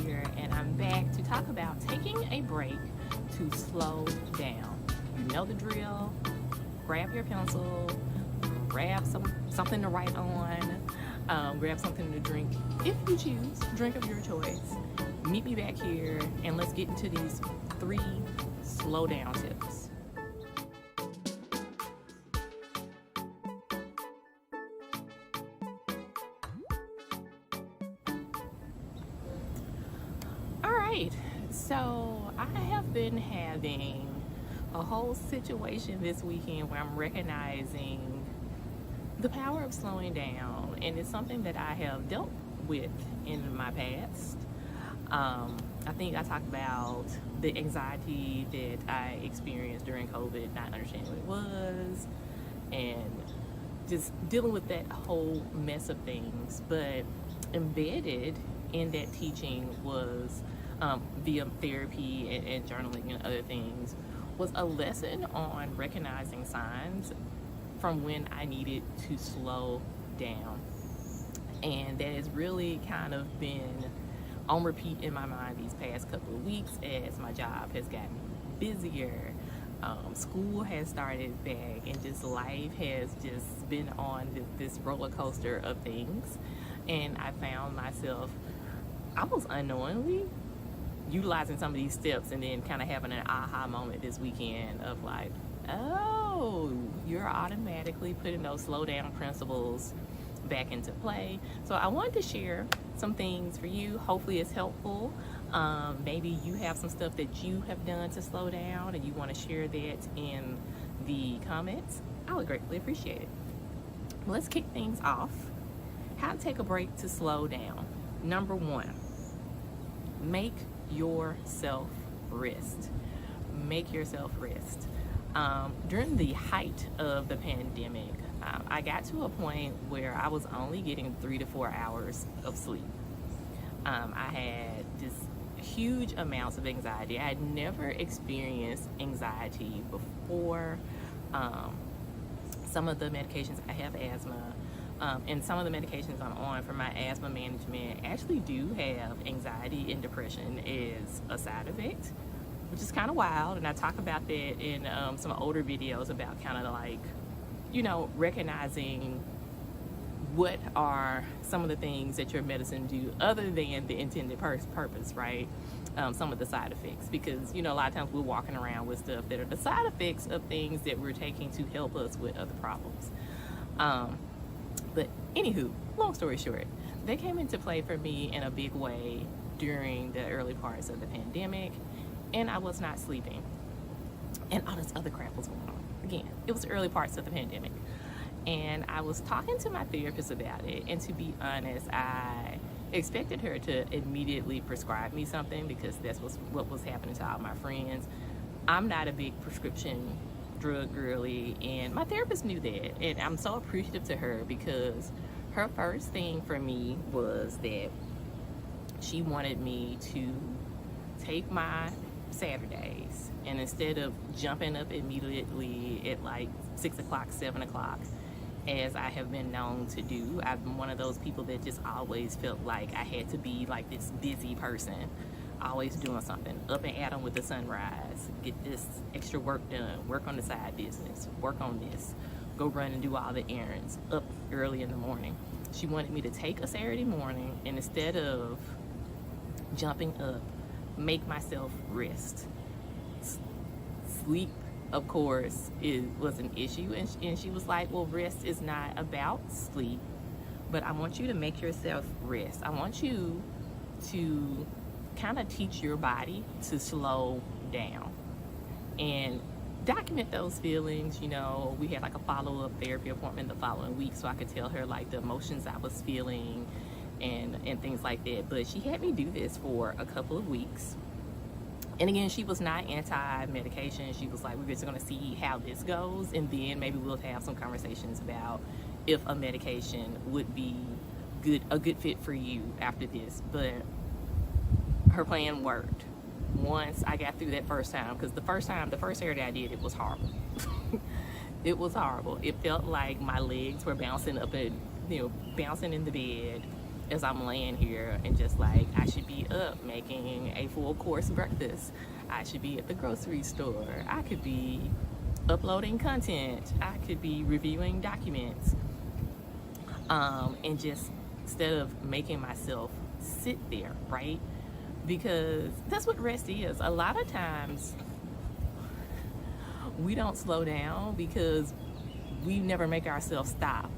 here, and I'm back to talk about taking a break to slow down. You know the drill. Grab your pencil, grab something to write on, grab something to drink. If you choose, drink of your choice. Meet me back here, and let's get into these 3 slow down tips. All right, so I have been having a whole situation this weekend where I'm recognizing the power of slowing down, and it's something that I have dealt with in my past. I think I talked about the anxiety that I experienced during COVID, not understanding what it was, and just dealing with that whole mess of things. But embedded in that teaching was via therapy and journaling and other things was a lesson on recognizing signs from when I needed to slow down. And that has really kind of been on repeat in my mind these past couple of weeks as my job has gotten busier. School has started back, and just life has just been on this roller coaster of things. And I found myself almost unknowingly utilizing some of these steps, and then kind of having an aha moment this weekend of like, oh, you're automatically putting those slow down principles back into play. So I wanted to share some things for you. Hopefully it's helpful. Maybe you have some stuff that you have done to slow down and you want to share that in the comments. I would greatly appreciate it. Let's kick things off. How to take a break to slow down. Number 1, make yourself rest. Make yourself rest. During the height of the pandemic, I got to a point where I was only getting 3 to 4 hours of sleep. I had just huge amounts of anxiety. I had never experienced anxiety before. Some of the medications, I have asthma, and some of the medications I'm on for my asthma management actually do have anxiety and depression as a side effect, which is kind of wild. And I talk about that in some older videos about kind of like, recognizing what are some of the things that your medicine do other than the intended purpose, right? Some of the side effects, because a lot of times we're walking around with stuff that are the side effects of things that we're taking to help us with other problems. But anywho, long story short, they came into play for me in a big way during the early parts of the pandemic, and I was not sleeping, and all this other crap was going on. Again, it was the early parts of the pandemic, and I was talking to my therapist about it, and to be honest, I expected her to immediately prescribe me something because that's what was happening to all my friends. I'm not a big prescription drug girly, and my therapist knew that, and I'm so appreciative to her because her first thing for me was that she wanted me to take my Saturdays, and instead of jumping up immediately at like 6 o'clock, 7 o'clock, as I have been known to do, I've been one of those people that just always felt like I had to be like this busy person, always doing something, up and at 'em with the sunrise, get this extra work done, work on the side business, work on this, go run and do all the errands, up early in the morning. She wanted me to take a Saturday morning, and instead of jumping up, make myself rest. Sleep, of course, was an issue, and she was like, well, rest is not about sleep, but I want you to make yourself rest. I want you to kind of teach your body to slow down and document those feelings. We had like a follow-up therapy appointment the following week, so I could tell her like the emotions I was feeling and things like that. But she had me do this for a couple of weeks, and again, she was not anti-medication. She was like, we're just going to see how this goes, and then maybe we'll have some conversations about if a medication would be a good fit for you after this. But her plan worked once I got through that first time, because the first Saturday I did, it was horrible. It was horrible. It felt like my legs were bouncing up and bouncing in the bed. as I'm laying here and just like, I should be up making a full course breakfast. I should be at the grocery store. I could be uploading content. I could be reviewing documents. And just instead of making myself sit there, right? Because that's what rest is. A lot of times we don't slow down because we never make ourselves stop.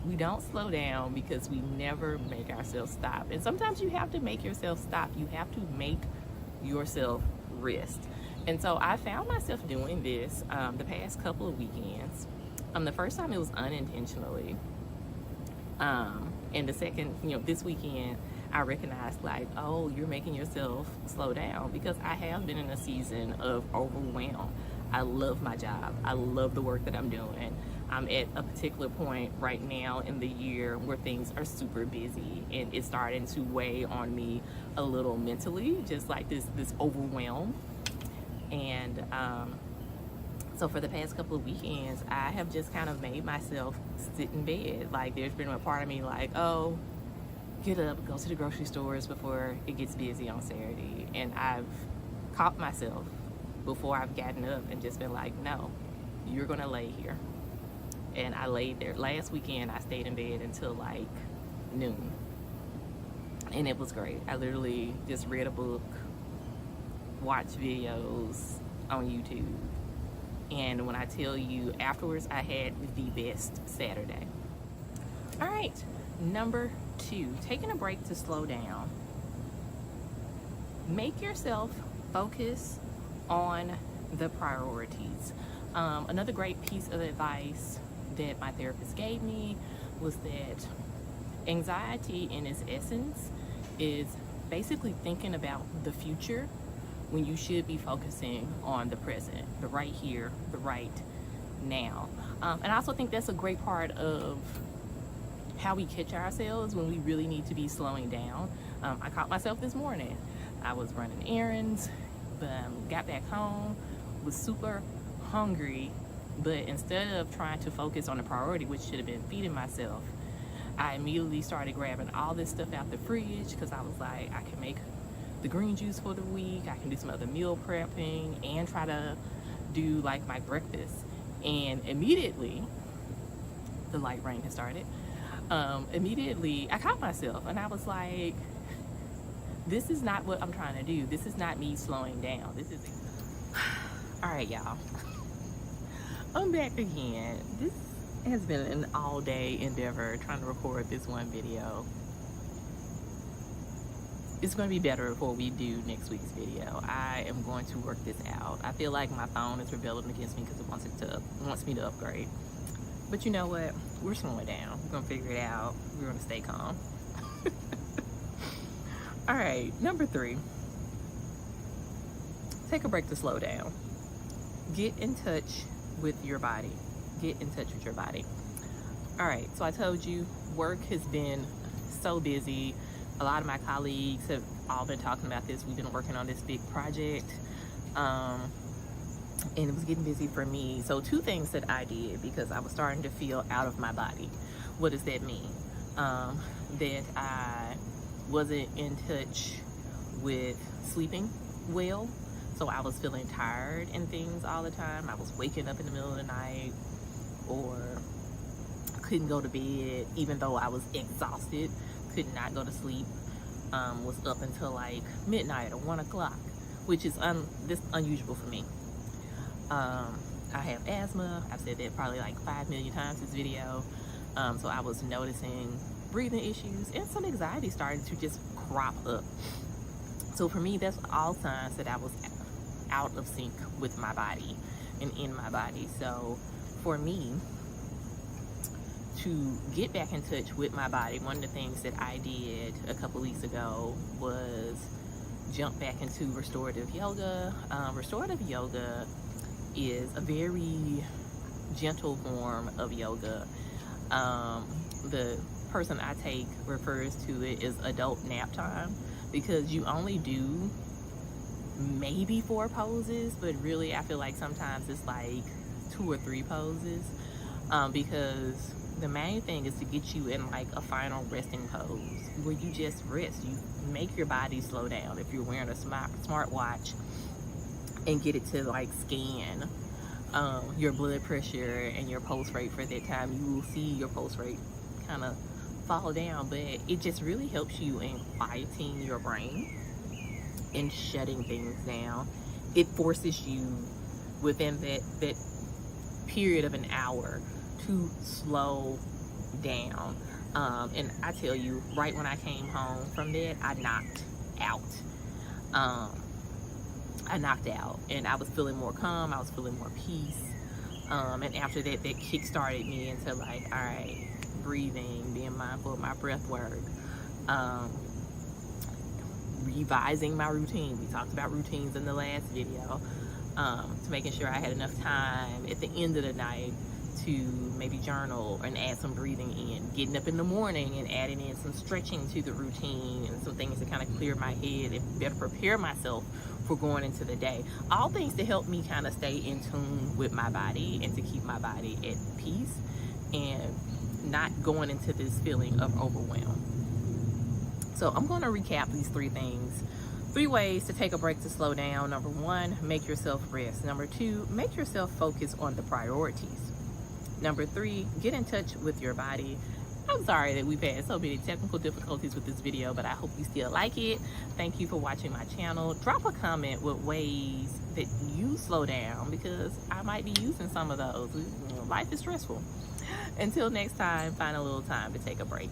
We don't slow down because we never make ourselves stop. And sometimes you have to make yourself stop. You have to make yourself rest. And so I found myself doing this the past couple of weekends. The first time it was unintentionally. And the second, this weekend, I recognized like, oh, you're making yourself slow down, because I have been in a season of overwhelm. I love my job. I love the work that I'm doing. I'm at a particular point right now in the year where things are super busy, and it's starting to weigh on me a little mentally, just like this overwhelm. And so for the past couple of weekends, I have just kind of made myself sit in bed. Like, there's been a part of me like, oh, get up, go to the grocery stores before it gets busy on Saturday. And I've caught myself before I've gotten up and just been like, no, you're gonna lay here. And I laid there. Last weekend, I stayed in bed until like noon. And it was great. I literally just read a book, watched videos on YouTube. And when I tell you, afterwards, I had the best Saturday. All right, number 2, taking a break to slow down. Make yourself focus on the priorities. Another great piece of advice that my therapist gave me was that anxiety in its essence is basically thinking about the future when you should be focusing on the present, the right here, the right now. And I also think that's a great part of how we catch ourselves when we really need to be slowing down. I caught myself this morning. I was running errands, but got back home, was super hungry, but instead of trying to focus on the priority, which should have been feeding myself, I immediately started grabbing all this stuff out the fridge, because I was like, I can make the green juice for the week, I can do some other meal prepping, and try to do like my breakfast. And immediately, the light rain has started. Immediately I caught myself and I was like, this is not what I'm trying to do. This is not me slowing down. This is all right, y'all. I'm back again. This has been an all-day endeavor trying to record this one video. It's going to be better before we do next week's video. I am going to work this out. I feel like my phone is rebelling against me because it wants me to upgrade. But you know what? We're slowing down. We're going to figure it out. We're going to stay calm. All right, number 3. Take a break to slow down. Get in touch with your body. Get in touch with your body. All right, so I told you work has been so busy. A lot of my colleagues have all been talking about this. We've been working on this big project. And it was getting busy for me. So 2 things that I did, because I was starting to feel out of my body. What does that mean? That I wasn't in touch with sleeping well. So I was feeling tired and things all the time. I was waking up in the middle of the night, or couldn't go to bed even though I was exhausted. Could not go to sleep. Was up until like midnight or 1 o'clock, which is this unusual for me. I have asthma. I've said that probably like 5 million times this video. So I was noticing breathing issues and some anxiety started to just crop up. So for me, that's all signs that I was out of sync with my body and in my body. So for me to get back in touch with my body, one of the things that I did a couple weeks ago was jump back into restorative yoga. Restorative yoga is a very gentle form of yoga. The person I take refers to it as adult nap time, because you only do maybe 4 poses, but really I feel like sometimes it's like 2 or 3 poses, because the main thing is to get you in like a final resting pose where you just rest. You make your body slow down. If you're wearing a smartwatch, and get it to like scan your blood pressure and your pulse rate for that time, you will see your pulse rate kind of fall down. But it just really helps you in quieting your brain and shutting things down. It forces you within that period of an hour to slow down. And I tell you, right when I came home from that, I knocked out. And I was feeling more calm. I was feeling more peace. And after that, that kick-started me into like, all right, breathing, being mindful of my breath work, revising my routine. We talked about routines in the last video, to making sure I had enough time at the end of the night to maybe journal and add some breathing in, getting up in the morning and adding in some stretching to the routine and some things to kind of clear my head and better prepare myself for going into the day. All things to help me kind of stay in tune with my body and to keep my body at peace and not going into this feeling of overwhelm. So I'm going to recap these 3 things. 3 ways to take a break to slow down. Number 1, make yourself rest. Number 2, make yourself focus on the priorities. Number 3, get in touch with your body. I'm sorry that we've had so many technical difficulties with this video, but I hope you still like it. Thank you for watching my channel. Drop a comment with ways that you slow down, because I might be using some of those. Life is stressful. Until next time, find a little time to take a break.